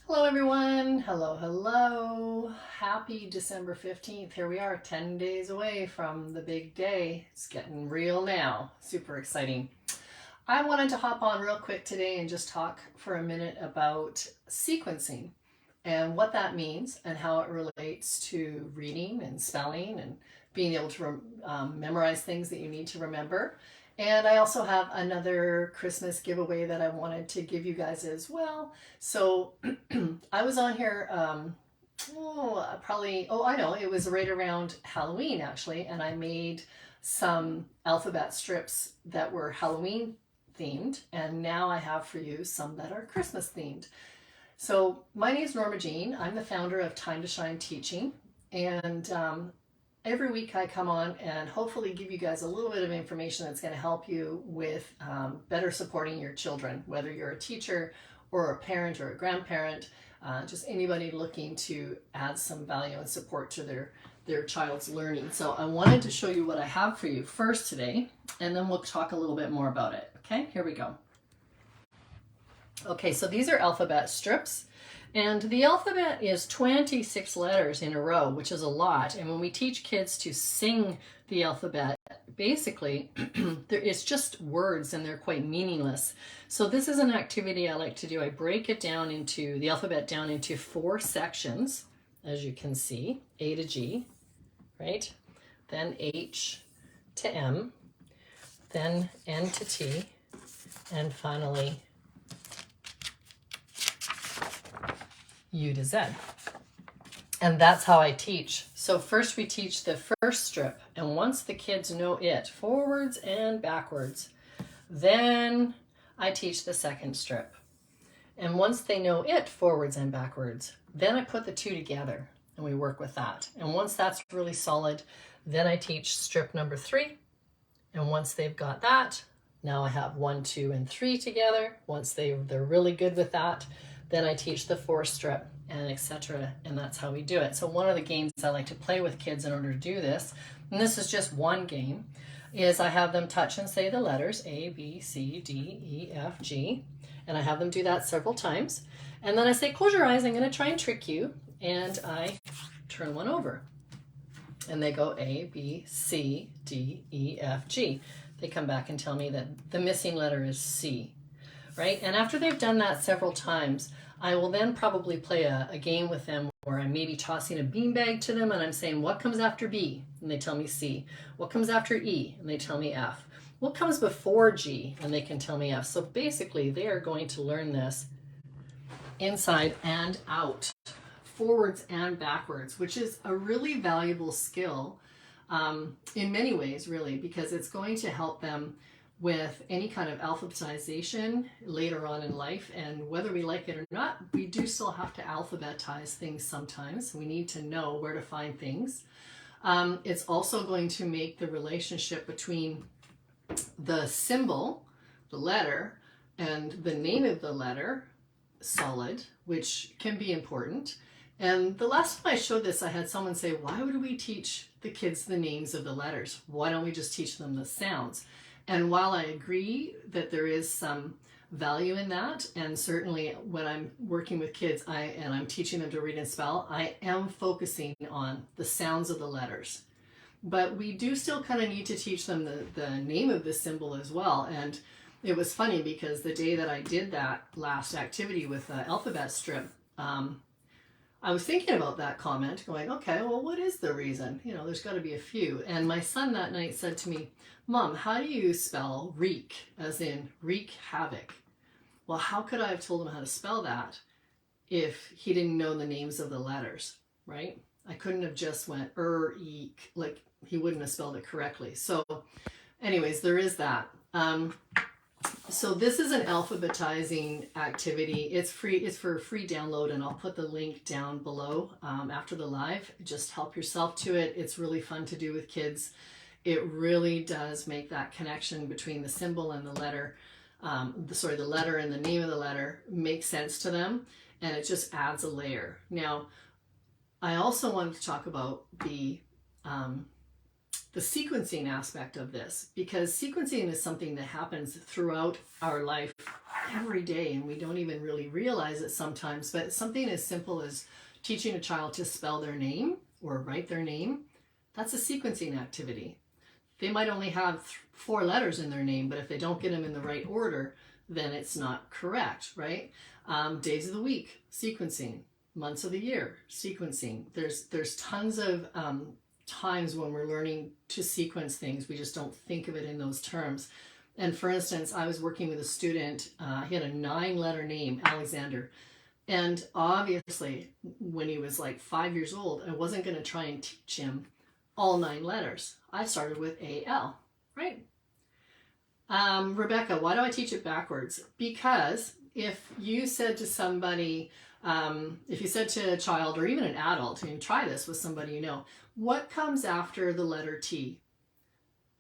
Hello everyone. Hello. Happy December 15th. Here we are 10 days away from the big day. It's getting real now. Super exciting. I wanted to hop on real quick today and just talk for a minute about sequencing and what that means and how it relates to reading and spelling and being able to memorize things that you need to remember. And I also have another Christmas giveaway that I wanted to give you guys as well. So I was on here I know, it was right around Halloween actually, and I made some alphabet strips that were Halloween themed, and now I have for you some that are Christmas themed. So my name is Norma Jean. I'm the founder of Time to Shine Teaching, and every week I come on and hopefully give you guys a little bit of information that's going to help you with better supporting your children, whether you're a teacher or a parent or a grandparent, just anybody looking to add some value and support to their child's learning. So I wanted to show you what I have for you first today, and then we'll talk a little bit more about it. Okay, here we go. Okay, so these are alphabet strips. And the alphabet is 26 letters in a row, which is a lot. And when we teach kids to sing the alphabet, basically, it's just words and they're quite meaningless. So this is an activity I like to do. I break it down into the alphabet down into 4 sections, as you can see, A to G, right? Then H to M, then N to T, and finally U to Z. And that's how I teach. So first we teach the first strip, and once the kids know it forwards and backwards, then I teach the second strip. And once they know it forwards and backwards, then I put the two together and we work with that. And once that's really solid, then I teach strip number 3. And once they've got that, now I have 1, 2, and 3 together. Once they're really good with that, then I teach the 4th strip, and etc. And that's how we do it. So one of the games I like to play with kids in order to do this, and this is just one game, is I have them touch and say the letters A, B, C, D, E, F, G. And I have them do that several times. And then I say, close your eyes, I'm going to try and trick you. And I turn one over. And they go A, B, C, D, E, F, G. They come back and tell me that the missing letter is C. Right? And after they've done that several times, I will then probably play a game with them where I'm maybe tossing a beanbag to them and I'm saying, what comes after B? And they tell me C. What comes after E? And they tell me F. What comes before G? And they can tell me F. So basically, they are going to learn this inside and out, forwards and backwards, which is a really valuable skill in many ways, really, because it's going to help them with any kind of alphabetization later on in life. And whether we like it or not, we do still have to alphabetize things sometimes. We need to know where to find things. It's also going to make the relationship between the symbol, the letter, and the name of the letter solid, which can be important. And the last time I showed this, I had someone say, why would we teach the kids the names of the letters? Why don't we just teach them the sounds? And while I agree that there is some value in that, and certainly when I'm working with kids and I'm teaching them to read and spell, I am focusing on the sounds of the letters. But we do still kind of need to teach them the name of the symbol as well. And it was funny because the day that I did that last activity with the alphabet strip, I was thinking about that comment, going, okay, well, what is the reason? You know, there's got to be a few. And my son that night said to me, Mom, how do you spell wreak, as in wreak havoc? Well, how could I have told him how to spell that if he didn't know the names of the letters, right? I couldn't have just went eek, like he wouldn't have spelled it correctly. So anyways, there is that. So this is an alphabetizing activity. It's free. It's for free download, and I'll put the link down below after the live. Just help yourself to it. It's really fun to do with kids. It really does make that connection between the symbol and the letter, the letter and the name of the letter make sense to them, and it just adds a layer. Now, I also wanted to talk about the the sequencing aspect of this, because sequencing is something that happens throughout our life every day, and we don't even really realize it sometimes. But something as simple as teaching a child to spell their name or write their name, that's a sequencing activity. They might only have 4 letters in their name, but if they don't get them in the right order, then it's not correct, right? Days of the week, sequencing. Months of the year, sequencing. There's tons of times when we're learning to sequence things. We just don't think of it in those terms. And for instance, I was working with a student, he had a 9-letter name, Alexander. And obviously, when he was like 5 years old, I wasn't going to try and teach him all 9 letters. I started with A-L, right? Rebecca, why do I teach it backwards? Because if you said to somebody, if you said to a child or even an adult, and try this with somebody you know, what comes after the letter T?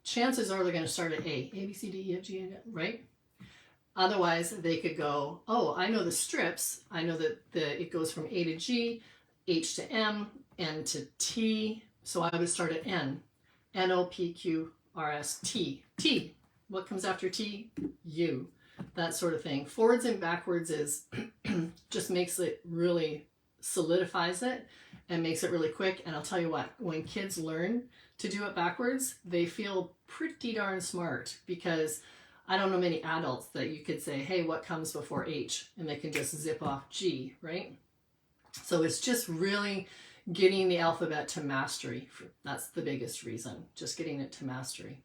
Chances are they're going to start at A. A, B, C, D, E, F, G, right? Otherwise, they could go, oh, I know the strips. I know that it goes from A to G, H to M, N to T. So I would start at N. N, O, P, Q, R, S, T. T. What comes after T? U. That sort of thing. Forwards and backwards is just makes it really, solidifies it and makes it really quick. And I'll tell you what, when kids learn to do it backwards, they feel pretty darn smart, because I don't know many adults that you could say, hey, what comes before H? And they can just zip off G, right? So it's just really getting the alphabet to mastery. That's the biggest reason, just getting it to mastery.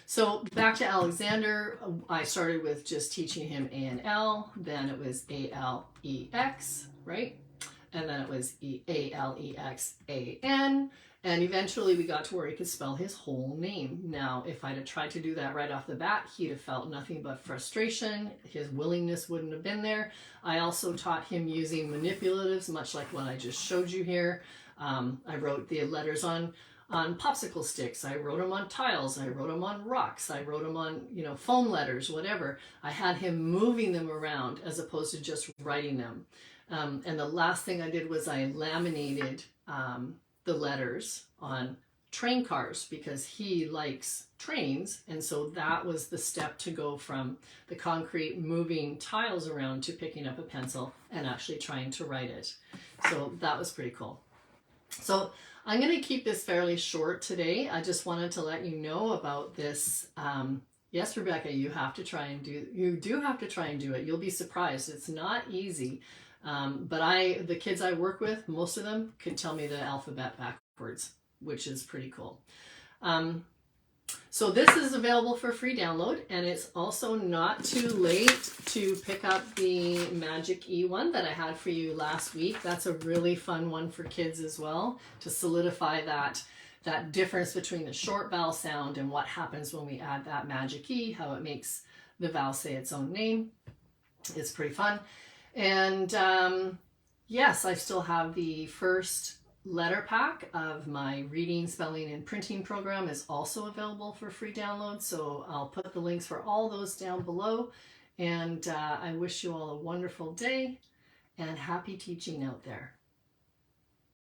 So back to Alexander, I started with just teaching him A and L, then it was A-L-E-X, right? And then it was A-L-E-X-A-N, and eventually we got to where he could spell his whole name. Now, if I'd have tried to do that right off the bat, he'd have felt nothing but frustration. His willingness wouldn't have been there. I also taught him using manipulatives, much like what I just showed you here. I wrote the letters on popsicle sticks. I wrote them on tiles. I wrote them on rocks. I wrote them on, foam letters, whatever. I had him moving them around as opposed to just writing them. And the last thing I did was I laminated the letters on train cars, because he likes trains. And so that was the step to go from the concrete moving tiles around to picking up a pencil and actually trying to write it. So that was pretty cool. So I'm going to keep this fairly short today. I just wanted to let you know about this. Yes, Rebecca, you do have to try and do it. You'll be surprised. It's not easy. But the kids I work with, most of them could tell me the alphabet backwards, which is pretty cool. So this is available for free download, and it's also not too late to pick up the Magic E1 that I had for you last week. That's a really fun one for kids as well, to solidify that difference between the short vowel sound and what happens when we add that Magic E, how it makes the vowel say its own name. It's pretty fun. And yes, I still have the first letter pack of my reading, spelling, and printing program is also available for free download. So I'll put the links for all those down below. And I wish you all a wonderful day and happy teaching out there.